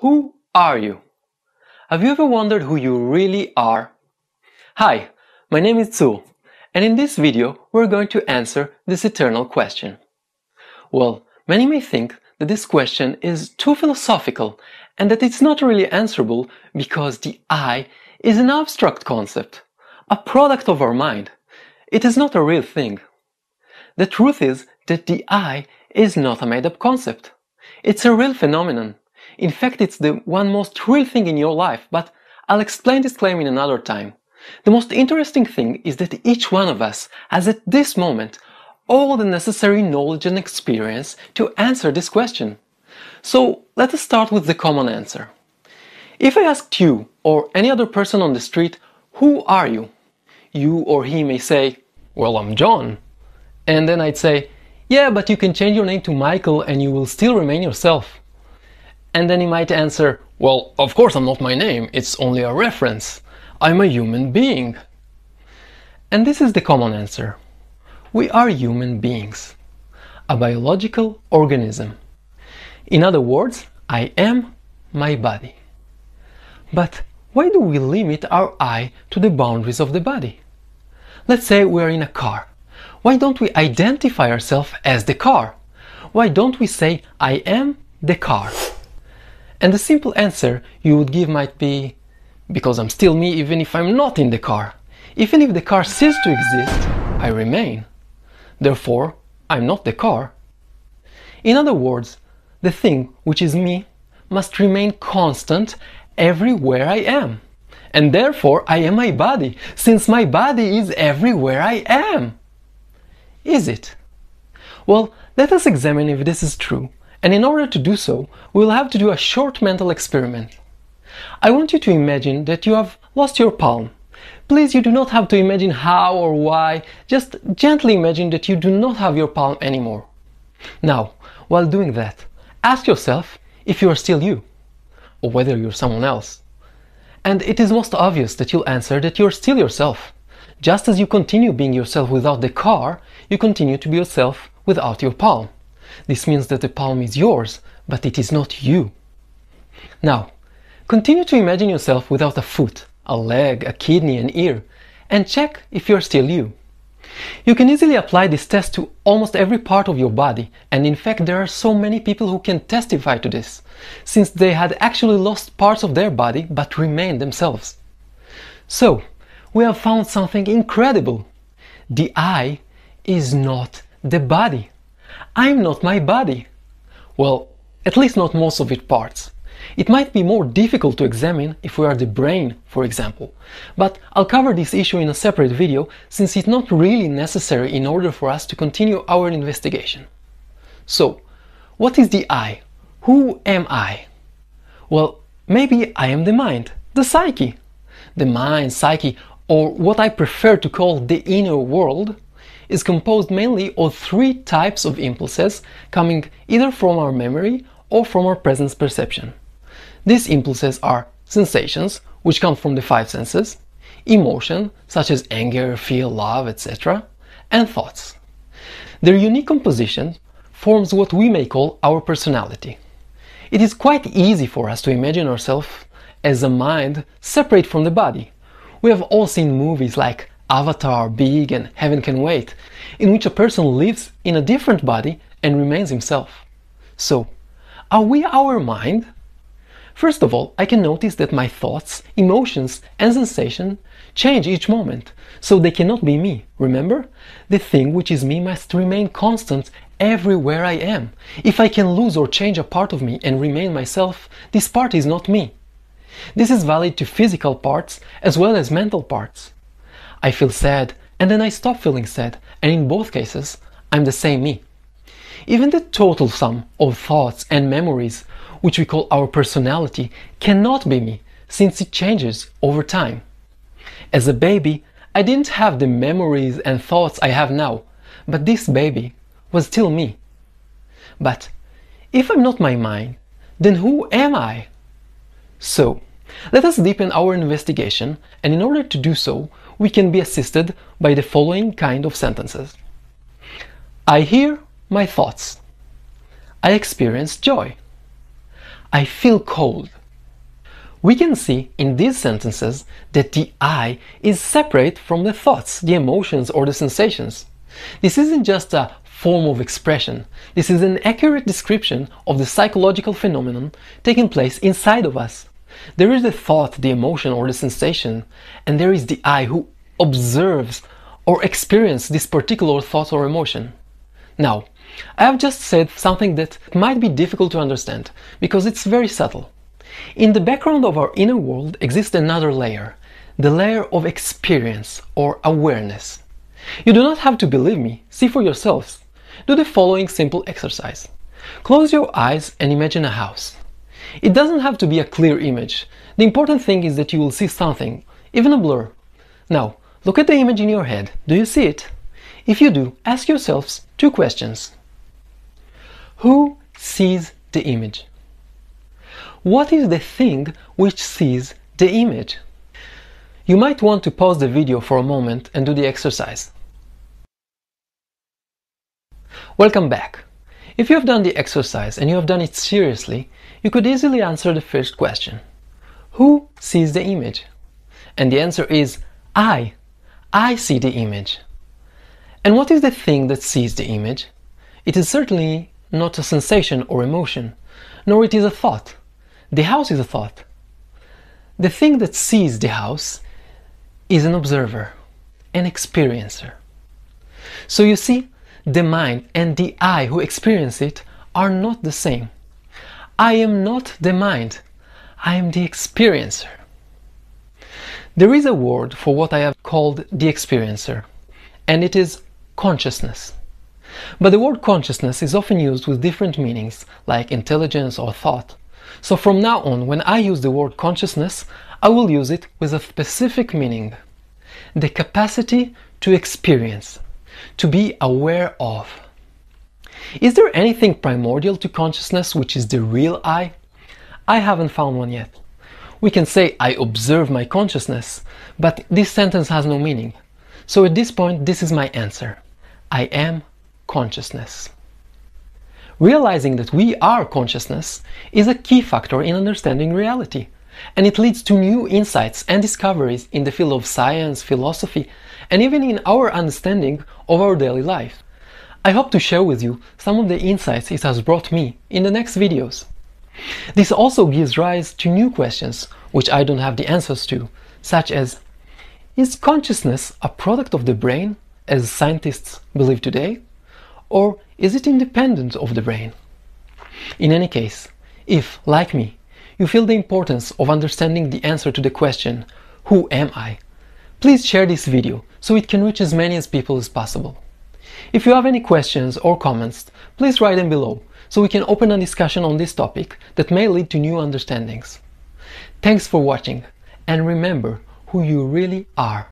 Who are you? Have you ever wondered who you really are? Hi, my name is Tzu, and in this video we're going to answer this eternal question. Well, many may think that this question is too philosophical and that it's not really answerable because the I is an abstract concept, a product of our mind. It is not a real thing. The truth is that the I is not a made-up concept. It's a real phenomenon. In fact, it's the one most real thing in your life, but I'll explain this claim in another time. The most interesting thing is that each one of us has at this moment all the necessary knowledge and experience to answer this question. So let us start with the common answer. If I asked you or any other person on the street, who are you? You or he may say, well, I'm John. And then I'd say, yeah, but you can change your name to Michael and you will still remain yourself. And then he might answer, well, of course I'm not my name, it's only a reference. I'm a human being. And this is the common answer. We are human beings, a biological organism. In other words, I am my body. But why do we limit our I to the boundaries of the body? Let's say we are in a car. Why don't we identify ourselves as the car? Why don't we say, I am the car? And the simple answer you would give might be, because I'm still me even if I'm not in the car. Even if the car ceases to exist, I remain. Therefore, I'm not the car. In other words, the thing which is me must remain constant everywhere I am. And therefore, I am my body, since my body is everywhere I am. Is it? Well, let us examine if this is true. And in order to do so, we'll have to do a short mental experiment. I want you to imagine that you have lost your palm. Please, you do not have to imagine how or why, just gently imagine that you do not have your palm anymore. Now, while doing that, ask yourself if you are still you, or whether you're someone else. And it is most obvious that you'll answer that you're still yourself. Just as you continue being yourself without the car, you continue to be yourself without your palm. This means that the palm is yours, but it is not you. Now, continue to imagine yourself without a foot, a leg, a kidney, an ear, and check if you're still you. You can easily apply this test to almost every part of your body, and in fact there are so many people who can testify to this, since they had actually lost parts of their body but remained themselves. So, we have found something incredible. The I is not the body. I'm not my body. Well, at least not most of its parts. It might be more difficult to examine if we are the brain, for example, but I'll cover this issue in a separate video since it's not really necessary in order for us to continue our investigation. So, what is the I? Who am I? Well, maybe I am the mind, the psyche. The mind, psyche, or what I prefer to call the inner world, is composed mainly of three types of impulses coming either from our memory or from our present perception. These impulses are sensations, which come from the five senses, emotion, such as anger, fear, love, etc., and thoughts. Their unique composition forms what we may call our personality. It is quite easy for us to imagine ourselves as a mind separate from the body. We have all seen movies like Avatar, Big, and Heaven Can Wait, in which a person lives in a different body and remains himself. So, are we our mind? First of all, I can notice that my thoughts, emotions, and sensations change each moment, so they cannot be me. Remember? The thing which is me must remain constant everywhere I am. If I can lose or change a part of me and remain myself, this part is not me. This is valid to physical parts as well as mental parts. I feel sad, and then I stop feeling sad, and in both cases, I'm the same me. Even the total sum of thoughts and memories, which we call our personality, cannot be me, since it changes over time. As a baby, I didn't have the memories and thoughts I have now, but this baby was still me. But if I'm not my mind, then who am I? So, let us deepen our investigation, and in order to do so, we can be assisted by the following kind of sentences. I hear my thoughts. I experience joy. I feel cold. We can see in these sentences that the I is separate from the thoughts, the emotions, or the sensations. This isn't just a form of expression. This is an accurate description of the psychological phenomenon taking place inside of us. There is the thought, the emotion, or the sensation, and there is the I who observes or experiences this particular thought or emotion. Now, I have just said something that might be difficult to understand because it's very subtle. In the background of our inner world exists another layer, the layer of experience or awareness. You do not have to believe me, see for yourselves. Do the following simple exercise. Close your eyes and imagine a house. It doesn't have to be a clear image. The important thing is that you will see something, even a blur. Now, look at the image in your head. Do you see it? If you do, ask yourselves two questions. Who sees the image? What is the thing which sees the image? You might want to pause the video for a moment and do the exercise. Welcome back. If you have done the exercise and you have done it seriously, you could easily answer the first question. Who sees the image? And the answer is I. I see the image. And what is the thing that sees the image? It is certainly not a sensation or emotion, nor it is a thought. The house is a thought. The thing that sees the house is an observer, an experiencer. So you see, the mind and the I who experience it are not the same. I am not the mind, I am the experiencer. There is a word for what I have called the experiencer, and it is consciousness. But the word consciousness is often used with different meanings, like intelligence or thought. So from now on, when I use the word consciousness, I will use it with a specific meaning. The capacity to experience, to be aware of. Is there anything primordial to consciousness which is the real I? I haven't found one yet. We can say I observe my consciousness, but this sentence has no meaning. So at this point, this is my answer. I am consciousness. Realizing that we are consciousness is a key factor in understanding reality, and it leads to new insights and discoveries in the field of science, philosophy, and even in our understanding of our daily life. I hope to share with you some of the insights it has brought me in the next videos. This also gives rise to new questions which I don't have the answers to, such as, is consciousness a product of the brain, as scientists believe today? Or is it independent of the brain? In any case, if, like me, you feel the importance of understanding the answer to the question, who am I? Please share this video so it can reach as many as people as possible. If you have any questions or comments, please write them below so we can open a discussion on this topic that may lead to new understandings. Thanks for watching, and remember who you really are.